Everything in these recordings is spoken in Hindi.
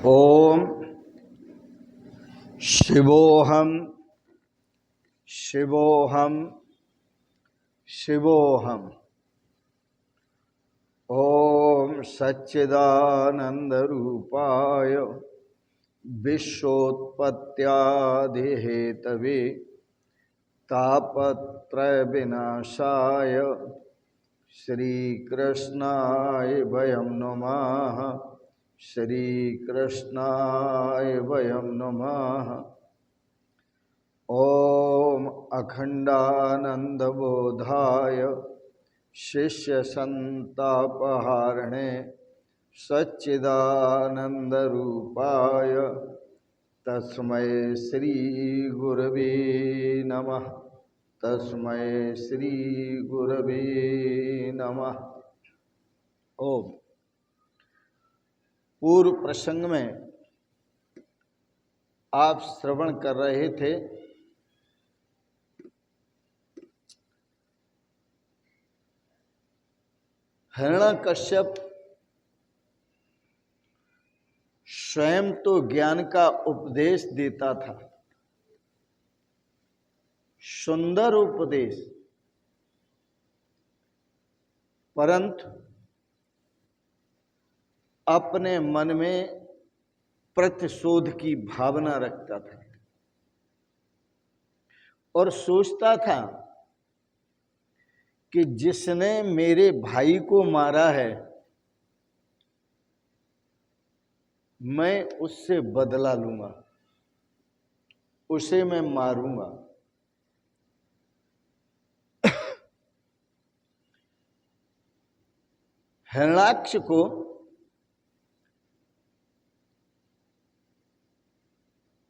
ओम शिवोहम शिवोहम शिवोहम। ओम सच्चिदानंद रूपाय विश्वोत्पत्त्यादिहेतवे तापत्रय विनाशाय श्रीकृष्णाय वयं नमः। श्रीकृष्णाय वयं नमः। ओम अखंडानंदबोधाय शिष्यसंतापहारिणे सच्चिदानंदरूपाय तस्मै श्री गुरवे नमः। तस्मै श्री गुरवे नमः। ओम। पूर्व प्रसंग में आप श्रवण कर रहे थे हिरण्यकश्यप स्वयं तो ज्ञान का उपदेश देता था, सुंदर उपदेश, परंतु अपने मन में प्रतिशोध की भावना रखता था और सोचता था कि जिसने मेरे भाई को मारा है मैं उससे बदला लूंगा, उसे मैं मारूंगा। हिरण्याक्ष को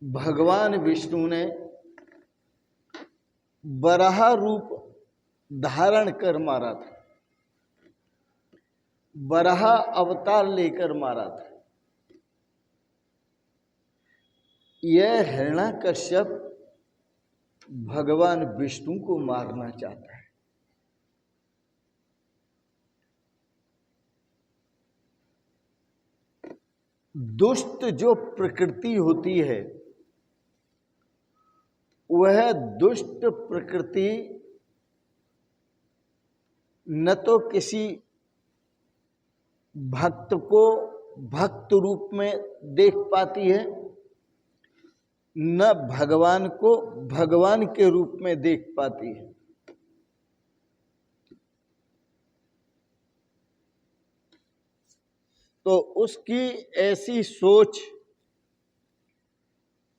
भगवान विष्णु ने वराह रूप धारण कर मारा था, वराह अवतार लेकर मारा था। यह हिरण्यकश्यप भगवान विष्णु को मारना चाहता है। दुष्ट जो प्रकृति होती है वह दुष्ट प्रकृति न तो किसी भक्त को भक्त रूप में देख पाती है, न भगवान को भगवान के रूप में देख पाती है। तो उसकी ऐसी सोच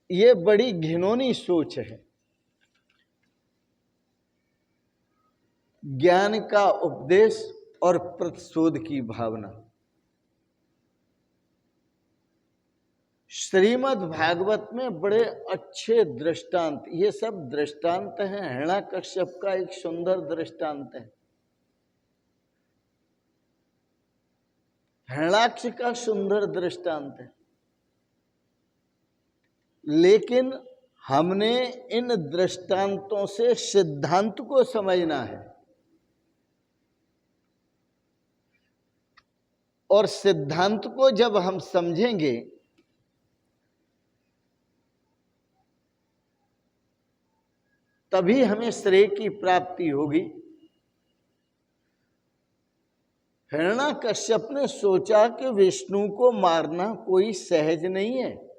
ये बड़ी घिनौनी सोच है। ज्ञान का उपदेश और प्रतिशोध की भावना। श्रीमद् भागवत में बड़े अच्छे दृष्टांत, ये सब दृष्टांत हैं। हिरण्यकश्यप का एक सुंदर दृष्टांत है, हिरण्याक्ष का सुंदर दृष्टांत है। लेकिन हमने इन दृष्टांतों से सिद्धांत को समझना है और सिद्धांत को जब हम समझेंगे तभी हमें श्रेय की प्राप्ति होगी। हिरण्यकश्यप ने सोचा कि विष्णु को मारना कोई सहज नहीं है,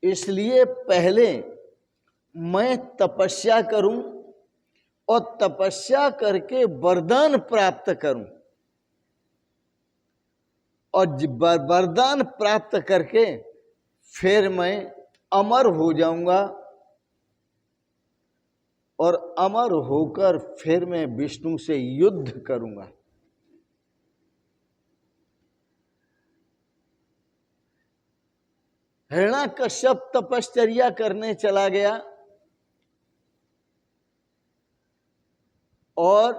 इसलिए पहले मैं तपस्या करूं और तपस्या करके वरदान प्राप्त करूं और वरदान प्राप्त करके फिर मैं अमर हो जाऊंगा और अमर होकर फिर मैं विष्णु से युद्ध करूंगा। हिरण्यकश्यप तपश्चर्या करने चला गया और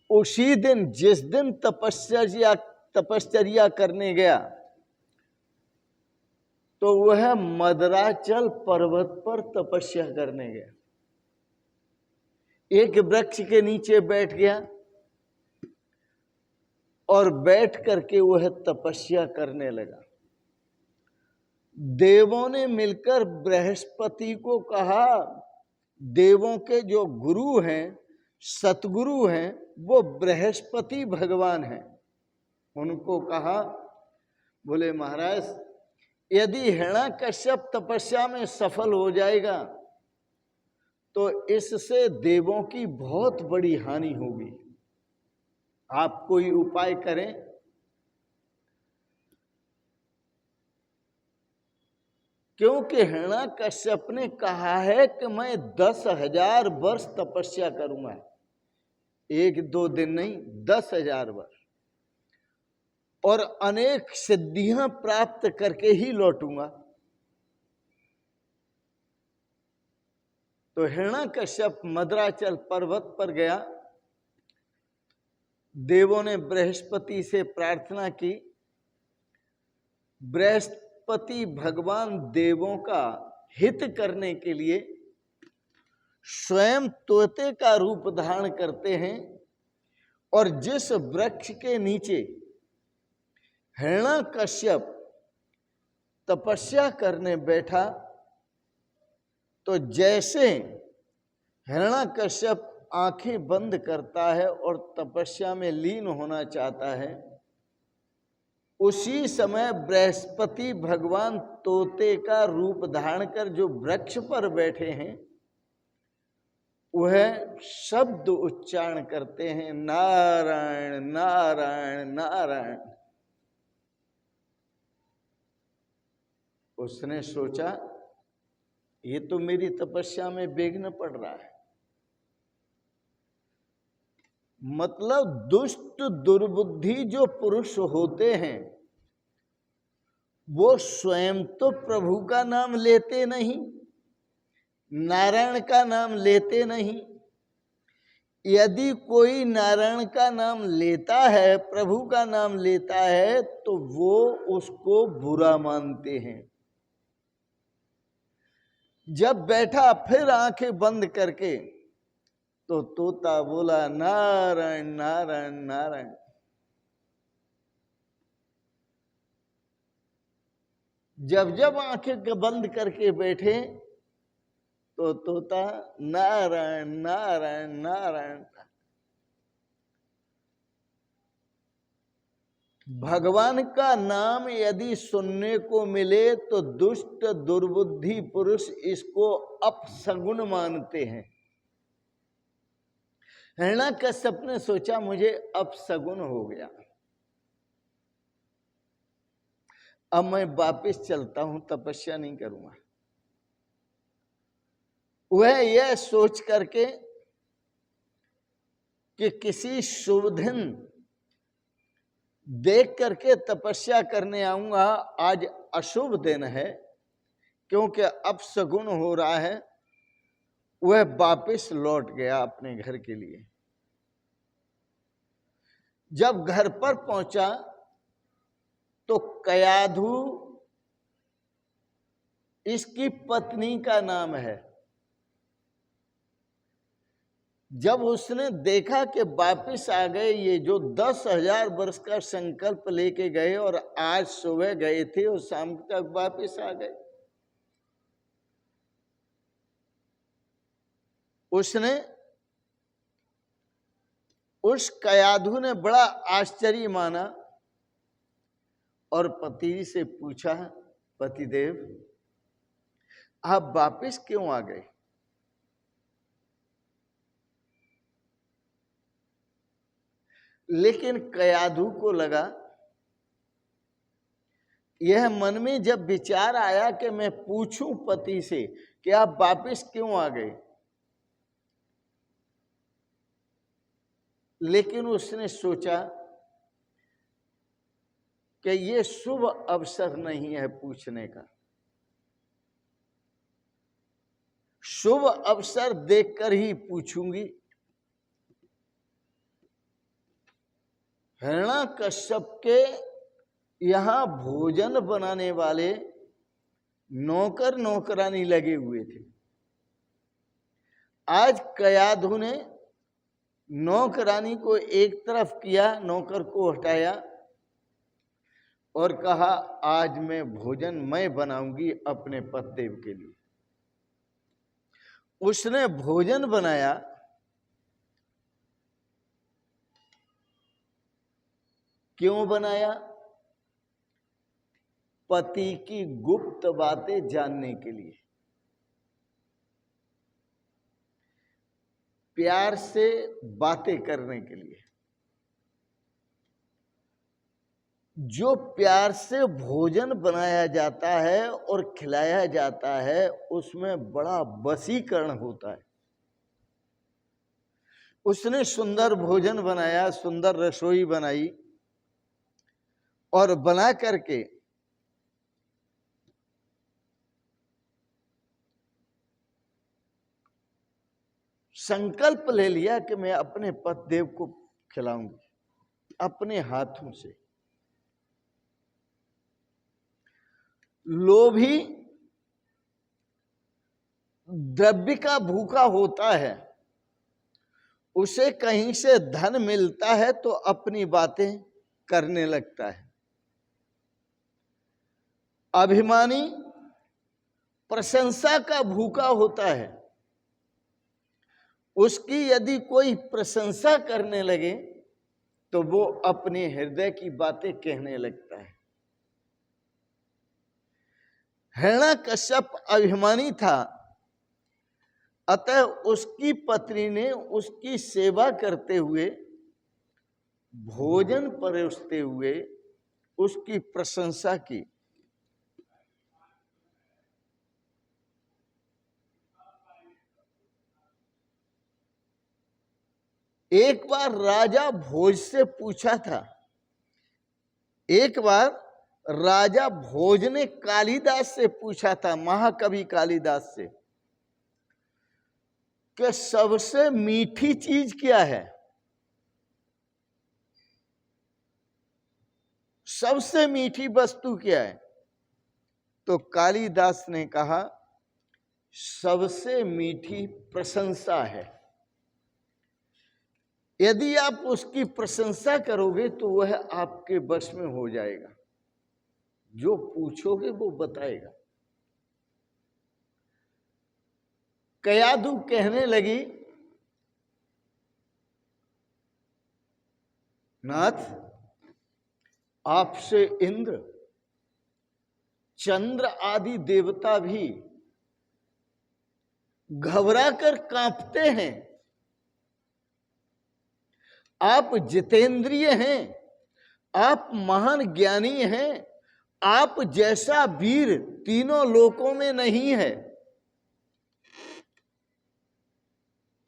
उसी दिन जिस दिन तपश्चर्या करने गया तो वह मदराचल पर्वत पर तपस्या करने गया। एक वृक्ष के नीचे बैठ गया और बैठ करके वह तपस्या करने लगा। देवों ने मिलकर बृहस्पति को कहा, देवों के जो गुरु हैं, सतगुरु हैं, वो बृहस्पति भगवान हैं। उनको कहा, बोले महाराज यदि हिरण्यकश्यप तपस्या में सफल हो जाएगा तो इससे देवों की बहुत बड़ी हानि होगी, आप कोई उपाय करें। क्योंकि हिरण्यकश्यप ने कहा है कि मैं 10,000 वर्ष तपस्या करूंगा, 1-2 दिन नहीं, 10,000 वर्ष, और अनेक सिद्धियां प्राप्त करके ही लौटूंगा। तो हिरण्यकश्यप मद्राचल पर्वत पर गया। देवों ने बृहस्पति से प्रार्थना की। बृहस्पति भगवान देवों का हित करने के लिए स्वयं तोते का रूप धारण करते हैं, और जिस वृक्ष के नीचे हिरण्यकश्यप तपस्या करने बैठा, तो जैसे हिरण्यकश्यप आंखें बंद करता है और तपस्या में लीन होना चाहता है, उसी समय बृहस्पति भगवान तोते का रूप धारण कर जो वृक्ष पर बैठे हैं, वह शब्द उच्चारण करते हैं, नारायण नारायण नारायण। उसने सोचा ये तो मेरी तपस्या में विघ्न पड़ रहा है। मतलब दुष्ट दुर्बुद्धि जो पुरुष होते हैं वो स्वयं तो प्रभु का नाम लेते नहीं, नारायण का नाम लेते नहीं। यदि कोई नारायण का नाम लेता है, प्रभु का नाम लेता है, तो वो उसको बुरा मानते हैं। जब बैठा फिर आंखें बंद करके, तो तोता बोला नारायण नारायण नारायण। जब जब आंखें बंद करके बैठे तो तोता नारायण नारायण नारायण। भगवान का नाम यदि सुनने को मिले तो दुष्ट दुर्बुद्धि पुरुष इसको अपशगुन मानते हैं। हिरण्यकश्यप ने सोचा मुझे अपशगुन हो गया, अब मैं वापिस चलता हूं, तपस्या नहीं करूंगा। वह यह सोच करके कि किसी शुभ दिन देख करके तपस्या करने आऊंगा, आज अशुभ दिन है क्योंकि अपशगुन हो रहा है, वह वापिस लौट गया अपने घर के लिए। जब घर पर पहुंचा तो कयाधु इसकी पत्नी का नाम है। जब उसने देखा कि वापिस आ गए, ये जो 10,000 वर्ष का संकल्प लेके गए और आज सुबह गए थे और शाम तक वापिस आ गए, उसने उस कयाधु ने बड़ा आश्चर्य माना और पति से पूछा, पतिदेव आप वापिस क्यों आ गए? लेकिन कयाधु को लगा, यह मन में जब विचार आया कि मैं पूछूं पति से कि आप वापिस क्यों आ गए, लेकिन उसने सोचा कि ये शुभ अवसर नहीं है पूछने का। शुभ अवसर देखकर ही पूछूंगी। हिरण्यकश्यप के यहां भोजन बनाने वाले नौकर नौकरानी लगे हुए थे। आज कयाधु ने नौकरानी को एक तरफ किया, नौकर को हटाया और कहा आज मैं भोजन मैं बनाऊंगी अपने पतिदेव के लिए। उसने भोजन बनाया। क्यों बनाया? पति की गुप्त बातें जानने के लिए, प्यार से बातें करने के लिए। जो प्यार से भोजन बनाया जाता है और खिलाया जाता है उसमें बड़ा वशीकरण होता है। उसने सुंदर भोजन बनाया, सुंदर रसोई बनाई और बना करके संकल्प ले लिया कि मैं अपने पतिदेव को खिलाऊंगी अपने हाथों से। लोभी द्रव्य का भूखा होता है, उसे कहीं से धन मिलता है तो अपनी बातें करने लगता है। अभिमानी प्रशंसा का भूखा होता है, उसकी यदि कोई प्रशंसा करने लगे तो वो अपने हृदय की बातें कहने लगता है। हिरण्यकश्यप अभिमानी था, अतः उसकी पत्नी ने उसकी सेवा करते हुए, भोजन परोसते हुए उसकी प्रशंसा की। एक बार राजा भोज से पूछा था, एक बार राजा भोज ने कालिदास से पूछा था, महाकवि कालिदास से, कि सबसे मीठी चीज क्या है? सबसे मीठी वस्तु क्या है? तो कालिदास ने कहा सबसे मीठी प्रशंसा है। यदि आप उसकी प्रशंसा करोगे तो वह आपके वश में हो जाएगा, जो पूछोगे वो बताएगा। कयाधु कहने लगी, नाथ आपसे इंद्र, चंद्र आदि देवता भी घबरा कर कांपते हैं। आप जितेंद्रिय हैं, आप महान ज्ञानी हैं, आप जैसा वीर तीनों लोकों में नहीं है।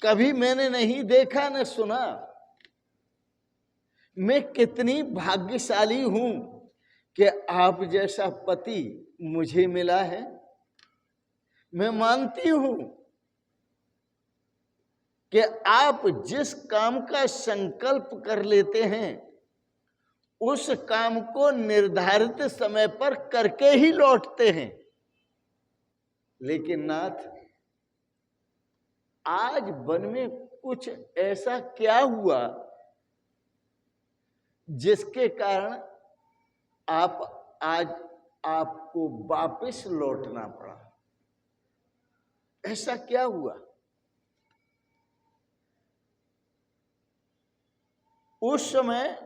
कभी मैंने नहीं देखा न सुना। मैं कितनी भाग्यशाली हूं कि आप जैसा पति मुझे मिला है। मैं मानती हूं कि आप जिस काम का संकल्प कर लेते हैं उस काम को निर्धारित समय पर करके ही लौटते हैं। लेकिन नाथ, आज वन में कुछ ऐसा क्या हुआ जिसके कारण आपको वापस लौटना पड़ा? ऐसा क्या हुआ? उस समय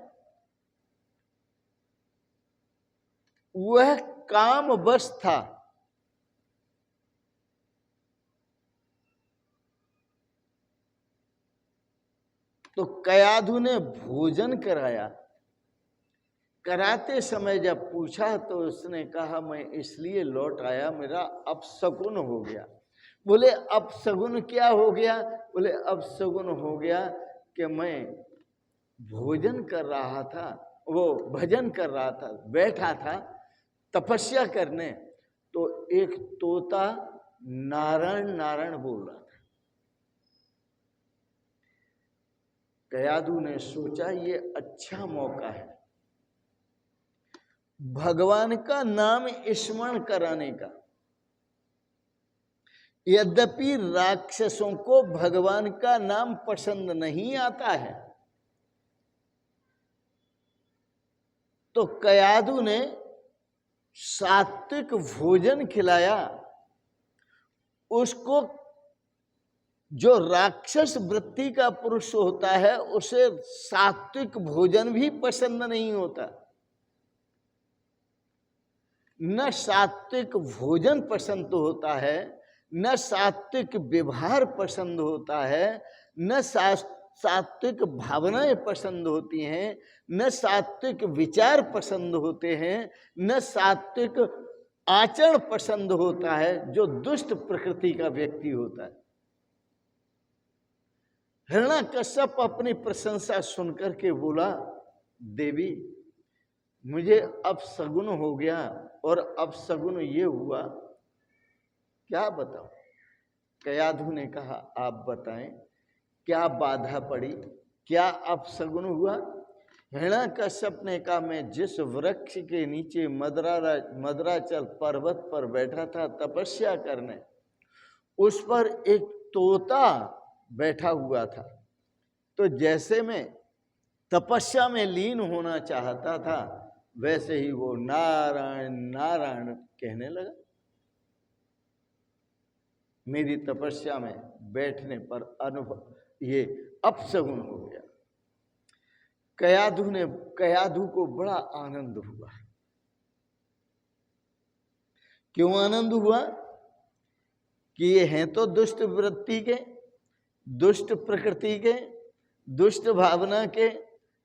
वह कामवश था। तो कयाधु ने भोजन कराया। कराते समय जब पूछा तो उसने कहा मैं इसलिए लौट आया, मेरा अपशगुन हो गया। बोले अपशगुन क्या हो गया? बोले अपशगुन हो गया कि मैं भोजन कर रहा था, वो भजन कर रहा था, बैठा था तपस्या करने, तो एक तोता नारायण नारायण बोल रहा था। कयाधु ने सोचा ये अच्छा मौका है भगवान का नाम स्मरण कराने का। यद्यपि राक्षसों को भगवान का नाम पसंद नहीं आता है, तो कयाधु ने सात्विक भोजन खिलाया। उसको जो राक्षस वृत्ति का पुरुष होता है उसे सात्विक भोजन भी पसंद नहीं होता। न सात्विक भोजन पसंद होता है, न सात्विक व्यवहार पसंद होता है, न सात्विक भावनाएं पसंद होती हैं, न सात्विक विचार पसंद होते हैं, न सात्विक आचरण पसंद होता है जो दुष्ट प्रकृति का व्यक्ति होता है। हिरण्याकश्यप अपनी प्रशंसा सुनकर के बोला, देवी मुझे अपशगुन हो गया, और अपशगुन ये हुआ, क्या बताऊं? कयाधु ने कहा, आप बताएं क्या बाधा पड़ी, क्या अपशगुन हुआ? हिरण्याकश्यप ने कहा, मैं जिस वृक्ष के नीचे मदराचल पर्वत पर बैठा था तपस्या करने, उस पर एक तोता बैठा हुआ था। तो जैसे मैं तपस्या में लीन होना चाहता था, वैसे ही वो नारायण नारायण कहने लगा। मेरी तपस्या में बैठने पर अनुभव ये अपशगुन हो गया। कयाधु को बड़ा आनंद हुआ। क्यों आनंद हुआ? कि ये हैं तो दुष्ट वृत्ति के, दुष्ट प्रकृति के, दुष्ट भावना के,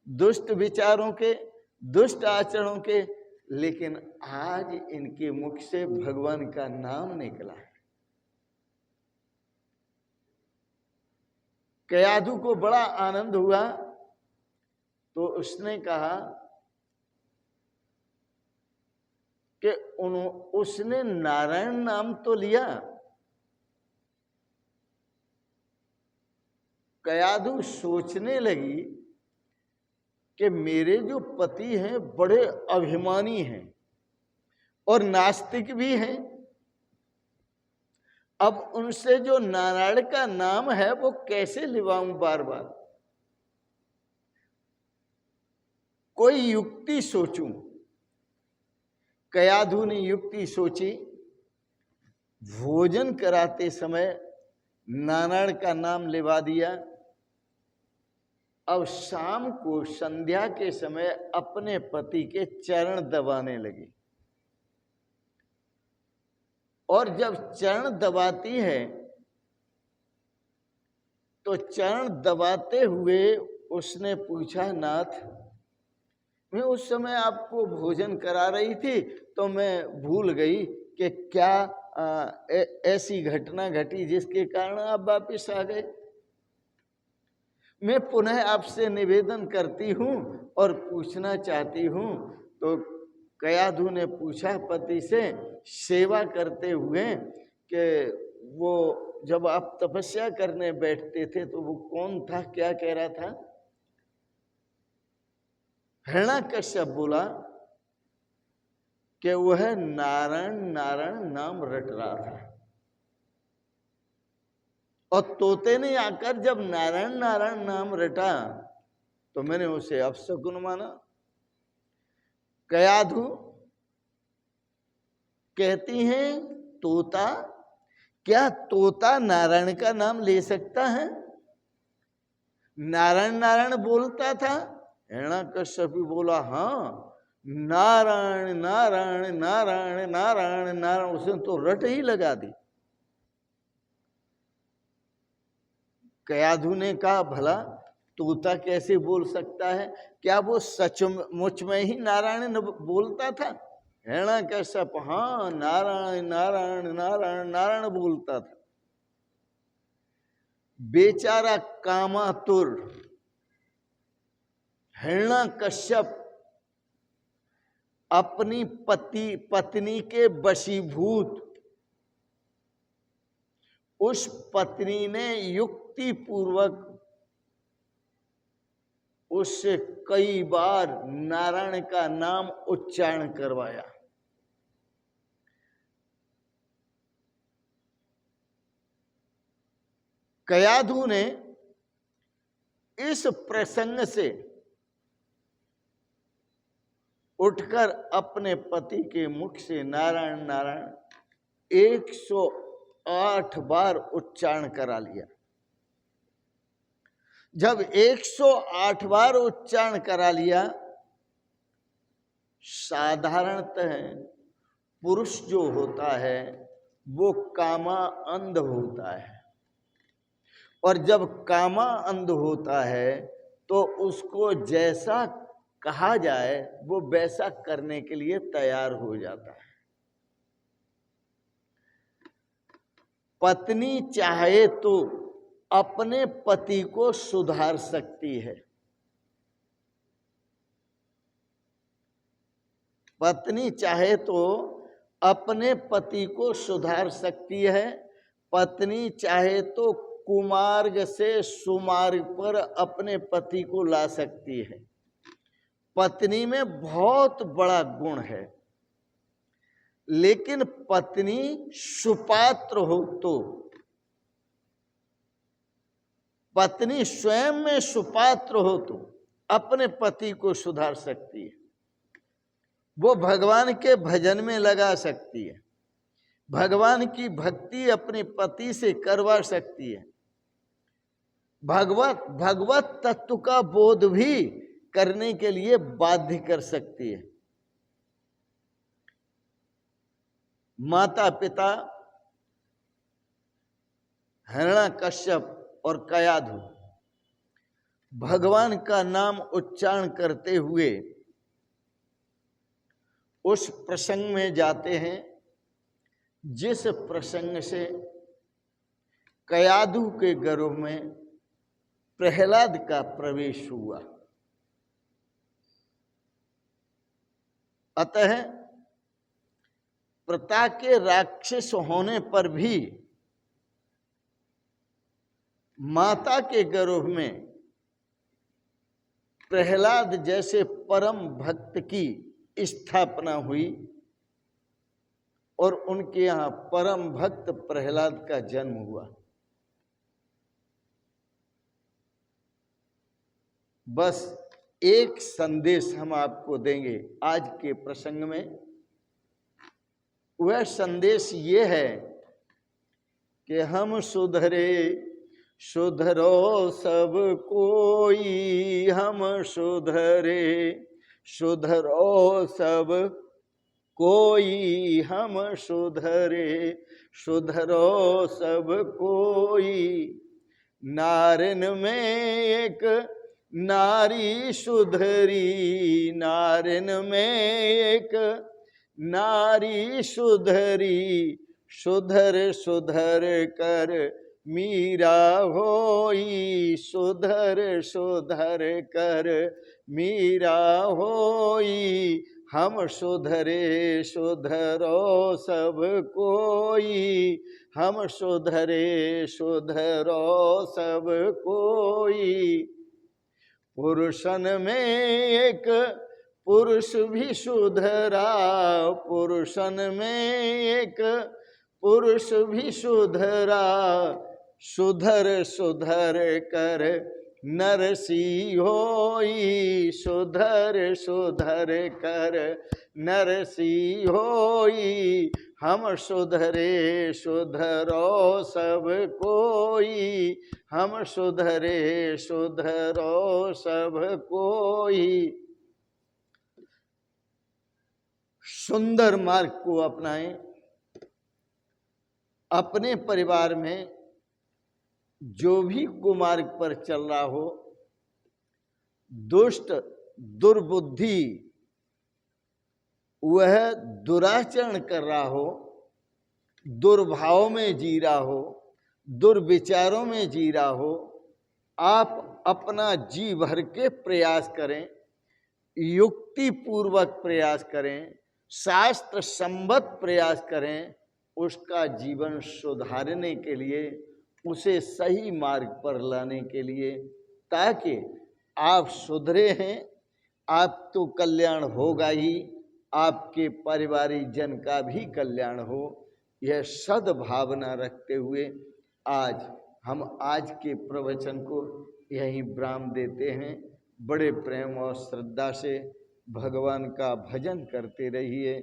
दुष्ट विचारों के, दुष्ट आचरणों के, लेकिन आज इनके मुख से भगवान का नाम निकला है। कयाधु को बड़ा आनंद हुआ, तो उसने कहा कि उसने नारायण नाम तो लिया। कयाधु सोचने लगी कि मेरे जो पति हैं बड़े अभिमानी हैं और नास्तिक भी हैं। अब उनसे जो नारायण का नाम है वो कैसे लिवाऊं बार बार? कोई युक्ति सोचूं। कयाधु ने युक्ति सोची, भोजन कराते समय नारायण का नाम लिवा दिया। अब शाम को संध्या के समय अपने पति के चरण दबाने लगी, और जब चरण दबाती है तो चरण दबाते हुए उसने पूछा, नाथ मैं उस समय आपको भोजन करा रही थी तो मैं भूल गई कि क्या ऐसी घटना घटी जिसके कारण आप वापिस आ गए। मैं पुनः आपसे निवेदन करती हूँ और पूछना चाहती हूँ। तो कयाधु ने पूछा पति से सेवा करते हुए कि वो जब आप तपस्या करने बैठते थे तो वो कौन था, क्या कह रहा था? हिरण्याकश्यप बोला कि वह नारायण नारायण नाम रट रहा था, और तोते ने आकर जब नारायण नारायण नाम रटा तो मैंने उसे अपशकुन माना। कयाधु कहती हैं, तोता? क्या तोता नारायण का नाम ले सकता है? नारायण नारायण बोलता था। हिरण्याकश्यप बोला, हाँ नारायण नारायण नारायण नारायण नारायण, उसने तो रट ही लगा दी। कयाधु ने कहा, भला तोता कैसे बोल सकता है? क्या वो सचमुच में ही नारायण बोलता था? हिरण्याकश्यप, हाँ नारायण नारायण नारायण नारायण बोलता था। बेचारा कामातुर हिरण्याकश्यप अपनी पत्नी के वशीभूत, उस पत्नी ने युक्ति पूर्वक उससे कई बार नारायण का नाम उच्चारण करवाया। कयाधु ने इस प्रसंग से उठकर अपने पति के मुख से नारायण नारायण 108 बार उच्चारण करा लिया। जब 108 बार उच्चारण करा लिया, साधारणतः पुरुष जो होता है वो कामा अंध होता है, और जब कामा अंध होता है तो उसको जैसा कहा जाए वो वैसा करने के लिए तैयार हो जाता है। पत्नी चाहे तो अपने पति को सुधार सकती है, पत्नी चाहे तो अपने पति को सुधार सकती है, पत्नी चाहे तो कुमार्ग से सुमार्ग पर अपने पति को ला सकती है। पत्नी में बहुत बड़ा गुण है, लेकिन पत्नी सुपात्र हो तो, पत्नी स्वयं में सुपात्र हो तो अपने पति को सुधार सकती है। वो भगवान के भजन में लगा सकती है, भगवान की भक्ति अपने पति से करवा सकती है, भगवत तत्व का बोध भी करने के लिए बाध्य कर सकती है। माता पिता हिरण्यकश्यप और कयाधु भगवान का नाम उच्चारण करते हुए उस प्रसंग में जाते हैं जिस प्रसंग से कयाधु के गर्भ में प्रहलाद का प्रवेश हुआ। अतः प्रता के राक्षस होने पर भी माता के गर्भ में प्रहलाद जैसे परम भक्त की स्थापना हुई और उनके यहां परम भक्त प्रहलाद का जन्म हुआ। बस एक संदेश हम आपको देंगे आज के प्रसंग में। वह संदेश ये है कि हम सुधरे सुधरो सब कोई, हम सुधरे सुधरो सब कोई, हम सुधरे सुधरो सब कोई। नारिन में एक नारी सुधरी, नारिन में एक नारी सुधरी, सुधर सुधर कर मीरा होई, सुधर सुधर कर मीरा होई। हम सुधरे सुधरो सब कोई, हम सुधरे सुधरो सब कोई। पुरुषन में एक पुरुष भी सुधरा, पुरुषन में एक पुरुष भी सुधरा, सुधर सुधर कर नरसी होई, सुधर सुधर कर नरसी होई। हम सुधरे सुधरो सब कोई, हम सुधरे सुधरो सब कोई। सुंदर मार्ग को अपनाएं। अपने परिवार में जो भी कुमार्ग पर चल रहा हो, दुष्ट दुर्बुद्धि वह दुराचरण कर रहा हो, दुर्भाव में जी रहा हो, दुर्विचारों में जी रहा हो, आप अपना जी भर के प्रयास करें, युक्ति पूर्वक प्रयास करें, शास्त्र संबद्ध प्रयास करें, उसका जीवन सुधारने के लिए, उसे सही मार्ग पर लाने के लिए, ताकि आप सुधरे हैं, आप तो कल्याण होगा ही, आपके पारिवारिक जन का भी कल्याण हो। यह सद्भावना रखते हुए आज हम आज के प्रवचन को यहीं विराम देते हैं। बड़े प्रेम और श्रद्धा से भगवान का भजन करते रहिए,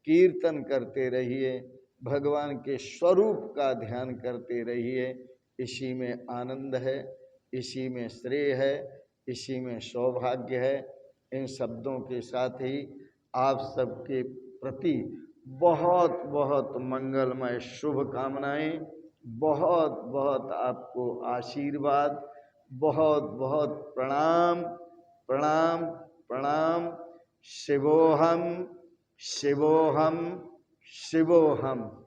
कीर्तन करते रहिए, भगवान के स्वरूप का ध्यान करते रहिए। इसी में आनंद है, इसी में श्रेय है, इसी में सौभाग्य है। इन शब्दों के साथ ही आप सबके प्रति बहुत बहुत मंगलमय शुभकामनाएं, बहुत बहुत आपको आशीर्वाद, बहुत बहुत प्रणाम प्रणाम प्रणाम। शिवोहम शिवोहम शिवोहम।